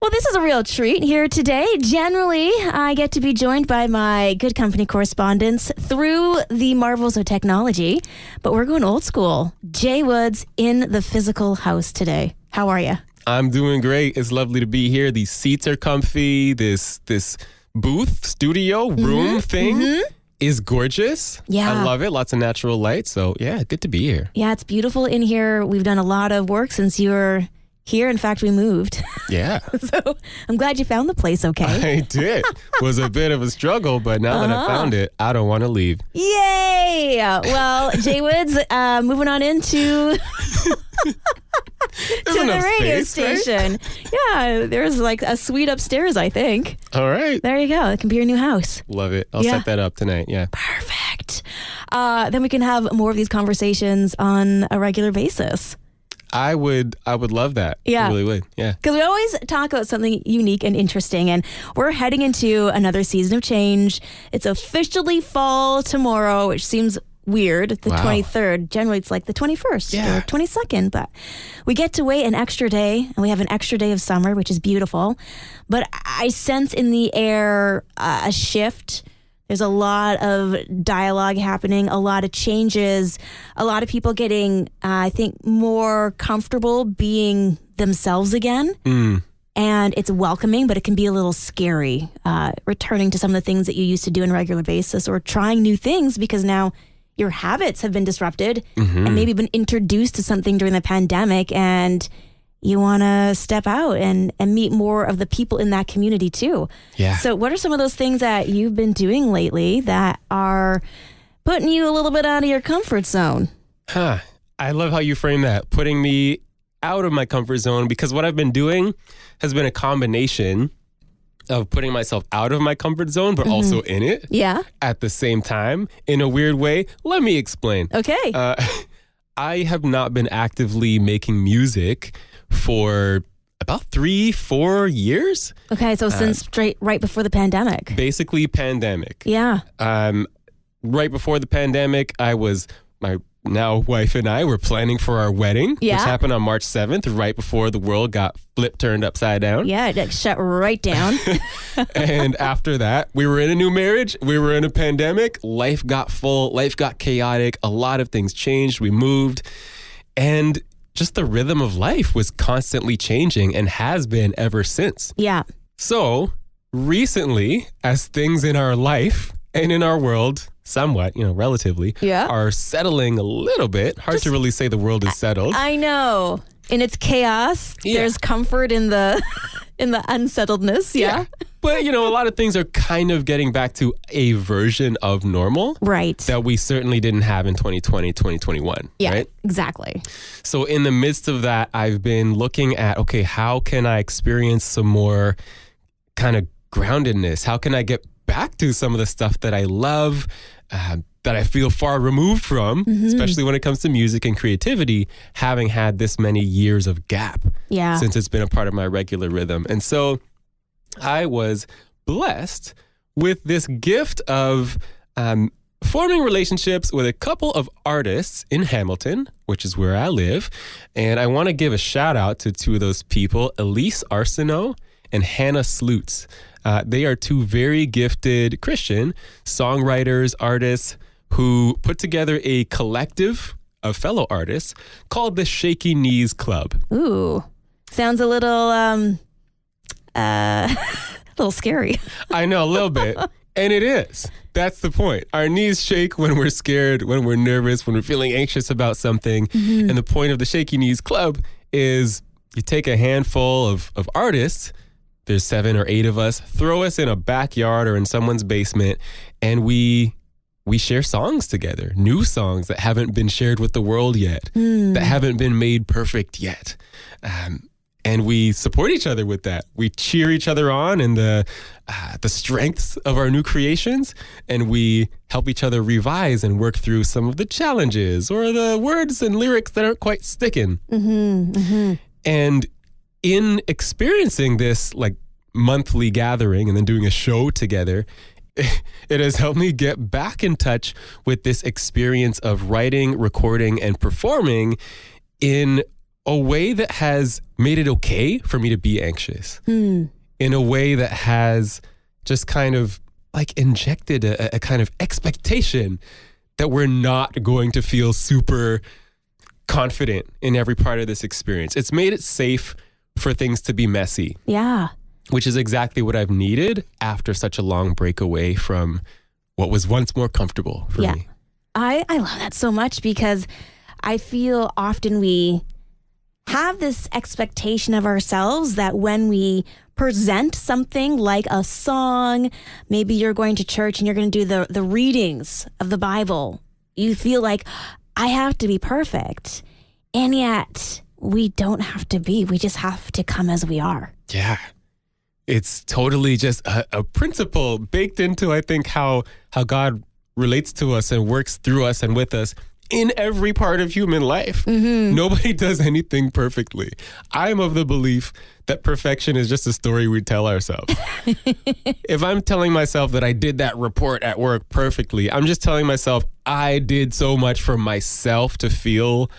Well, this is a real treat here today. Generally, I get to be joined by my good company correspondents through the marvels of technology, but we're going old school. Jaye Woods in the physical house today. How are you? I'm doing great. It's lovely to be here. These seats are comfy. This booth, studio, room thing is gorgeous. Yeah. I love it. Lots of natural light. So, yeah, good to be here. Yeah, it's beautiful in here. We've done a lot of work since you were here. In fact, we moved. Yeah. So I'm glad you found the place okay. I did. Was a bit of a struggle, but now that I found it, I don't want to leave. Yay! Well, Jaye Woods, moving on into to the radio station. Right? Yeah, there's like a suite upstairs, I think. All right. There you go. It can be your new house. Love it. I'll set that up tonight. Yeah. Perfect. Then we can have more of these conversations on a regular basis. I would love that. Yeah. I really would. Yeah. Because we always talk about something unique and interesting, and we're heading into another season of change. It's officially fall tomorrow, which seems weird. The 23rd. Generally, it's like the 21st or 22nd, but we get to wait an extra day, and we have an extra day of summer, which is beautiful. But I sense in the air a shift. There's a lot of dialogue happening, a lot of changes, a lot of people getting, I think, more comfortable being themselves again. And it's welcoming, but it can be a little scary, returning to some of the things that you used to do on a regular basis or trying new things because now your habits have been disrupted and maybe been introduced to something during the pandemic, and you want to step out and meet more of the people in that community too. Yeah. So what are some of those things that you've been doing lately that are putting you a little bit out of your comfort zone? I love how you frame that, putting me out of my comfort zone, because what I've been doing has been a combination of putting myself out of my comfort zone, but also in it at the same time in a weird way. Let me explain. Okay. I have not been actively making music for about 3-4 years. Okay, so since right before the pandemic. Basically pandemic. Yeah. Right before the pandemic, my now wife and I were planning for our wedding, which happened on March 7th, right before the world got turned upside down. Yeah, it shut right down. And after that, we were in a new marriage. We were in a pandemic. Life got full. Life got chaotic. A lot of things changed. We moved. And just the rhythm of life was constantly changing and has been ever since. Yeah. So recently, as things in our life and in our world, somewhat, relatively, are settling a little bit. Hard to really say the world is settled. I know. In its chaos, there's comfort in the unsettledness. Yeah. But, a lot of things are kind of getting back to a version of normal. Right. That we certainly didn't have in 2020, 2021. Yeah, right? Exactly. So in the midst of that, I've been looking at, okay, how can I experience some more kind of groundedness? How can I get back to some of the stuff that I love, that I feel far removed from, especially when it comes to music and creativity, having had this many years of gap since it's been a part of my regular rhythm. And so I was blessed with this gift of forming relationships with a couple of artists in Hamilton, which is where I live. And I want to give a shout out to two of those people, Elise Arsenault and Hannah Slutz. They are two very gifted Christian songwriters, artists who put together a collective of fellow artists called the Shaky Knees Club. Ooh, sounds a little scary. I know, a little bit. And it is. That's the point. Our knees shake when we're scared, when we're nervous, when we're feeling anxious about something. And the point of the Shaky Knees Club is you take a handful of artists, there's 7 or 8 of us, throw us in a backyard or in someone's basement, and we share songs together, new songs that haven't been shared with the world yet, that haven't been made perfect yet. And we support each other with that. We cheer each other on in the strengths of our new creations, and we help each other revise and work through some of the challenges or the words and lyrics that aren't quite sticking. And in experiencing this like monthly gathering and then doing a show together, it has helped me get back in touch with this experience of writing, recording, and performing in a way that has made it okay for me to be anxious in a way that has just kind of like injected a kind of expectation that we're not going to feel super confident in every part of this experience. It's made it safe for things to be messy. Yeah. Which is exactly what I've needed after such a long break away from what was once more comfortable for me. I love that so much because I feel often we have this expectation of ourselves that when we present something like a song, maybe you're going to church and you're going to do the readings of the Bible, you feel like, I have to be perfect. And yet we don't have to be. We just have to come as we are. Yeah. It's totally just a principle baked into, I think, how God relates to us and works through us and with us in every part of human life. Nobody does anything perfectly. I'm of the belief that perfection is just a story we tell ourselves. If I'm telling myself that I did that report at work perfectly, I'm just telling myself I did so much for myself to feel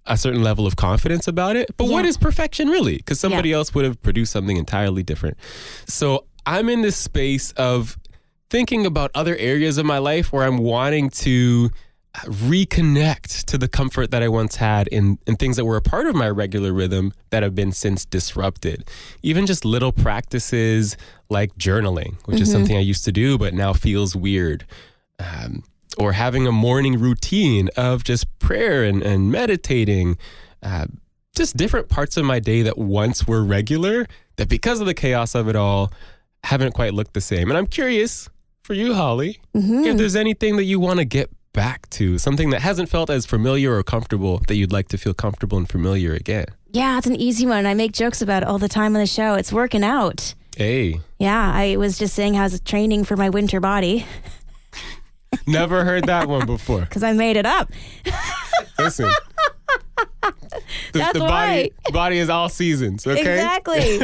a certain level of confidence about it. But what is perfection really? Because somebody else would have produced something entirely different. So I'm in this space of thinking about other areas of my life where I'm wanting to reconnect to the comfort that I once had in things that were a part of my regular rhythm that have been since disrupted. Even just little practices like journaling, which is something I used to do but now feels weird. Or having a morning routine of just prayer and meditating. Just different parts of my day that once were regular that because of the chaos of it all haven't quite looked the same. And I'm curious for you, Holly, if there's anything that you want to get back to, something that hasn't felt as familiar or comfortable that you'd like to feel comfortable and familiar again. Yeah, it's an easy one. I make jokes about it all the time on the show. It's working out. Hey. Yeah, I was just saying how I was training for my winter body. Never heard that one before. Because I made it up. Listen. That's why. Body is all seasons, okay? Exactly.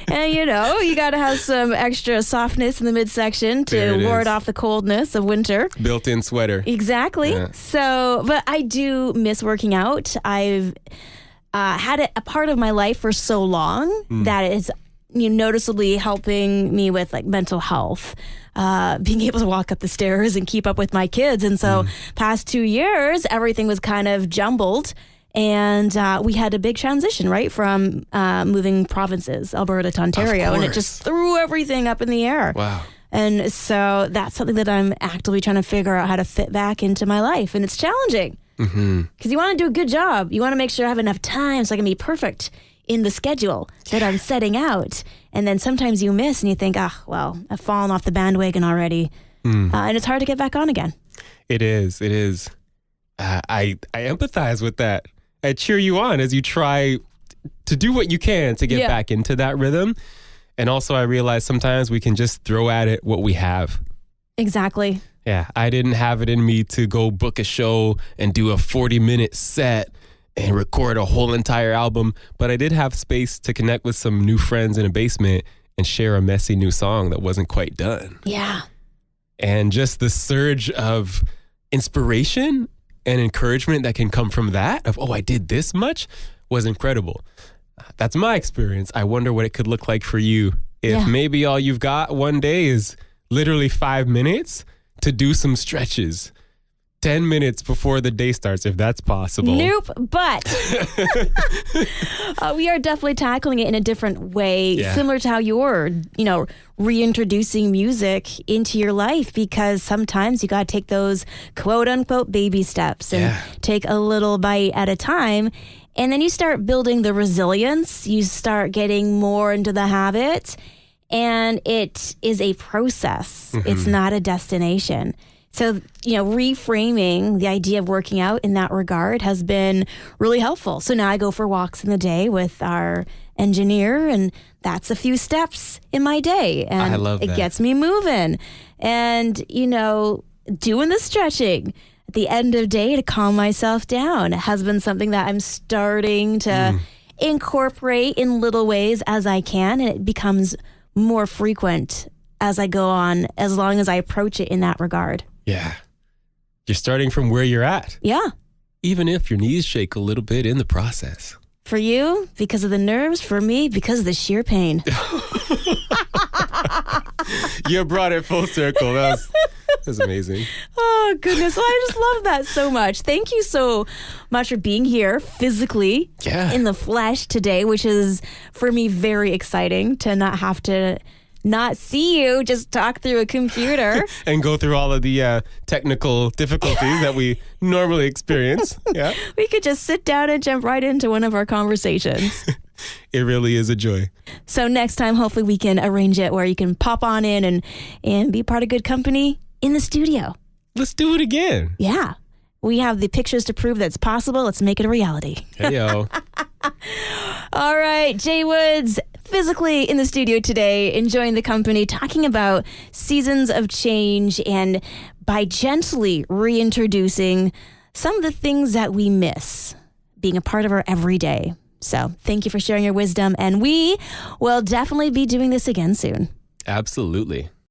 And you got to have some extra softness in the midsection to ward off the coldness of winter. Built-in sweater. Exactly. Yeah. So, but I do miss working out. I've had it a part of my life for so long that it's noticeably helping me with like mental health. Being able to walk up the stairs and keep up with my kids. And so past 2 years, everything was kind of jumbled. And we had a big transition, right, from moving provinces, Alberta to Ontario. And it just threw everything up in the air. Wow. And so that's something that I'm actively trying to figure out how to fit back into my life. And it's challenging. Because you want to do a good job. You want to make sure I have enough time so I can be perfect in the schedule that I'm setting out. And then sometimes you miss and you think, I've fallen off the bandwagon already. And it's hard to get back on again. It is. I empathize with that. I cheer you on as you try to do what you can to get back into that rhythm. And also I realize sometimes we can just throw at it what we have. Exactly. Yeah, I didn't have it in me to go book a show and do a 40-minute set and record a whole entire album, but I did have space to connect with some new friends in a basement and share a messy new song that wasn't quite done. Yeah. And just the surge of inspiration and encouragement that can come from that, of, I did this much, was incredible. That's my experience. I wonder what it could look like for you if maybe all you've got one day is literally 5 minutes to do some stretches. 10 minutes before the day starts, if that's possible. Nope, but we are definitely tackling it in a different way, similar to how you're, reintroducing music into your life, because sometimes you got to take those quote unquote baby steps and take a little bite at a time. And then you start building the resilience. You start getting more into the habit, and it is a process. It's not a destination. So, reframing the idea of working out in that regard has been really helpful. So now I go for walks in the day with our engineer, and that's a few steps in my day. And I love that. It gets me moving. And, doing the stretching at the end of day to calm myself down has been something that I'm starting to incorporate in little ways as I can. And it becomes more frequent as I go on, as long as I approach it in that regard. Yeah. You're starting from where you're at. Yeah. Even if your knees shake a little bit in the process. For you, because of the nerves. For me, because of the sheer pain. You brought it full circle. That's amazing. Oh, goodness. Well, I just love that so much. Thank you so much for being here physically in the flesh today, which is, for me, very exciting to not have to not see you, just talk through a computer. And go through all of the technical difficulties that we normally experience. Yeah. We could just sit down and jump right into one of our conversations. It really is a joy. So next time, hopefully we can arrange it where you can pop on in and be part of good company in the studio. Let's do it again. Yeah. We have the pictures to prove that's possible. Let's make it a reality. Hey, yo. All right, Jaye Woods, physically in the studio today, enjoying the company, talking about seasons of change and by gently reintroducing some of the things that we miss being a part of our everyday. So thank you for sharing your wisdom, and we will definitely be doing this again soon. Absolutely.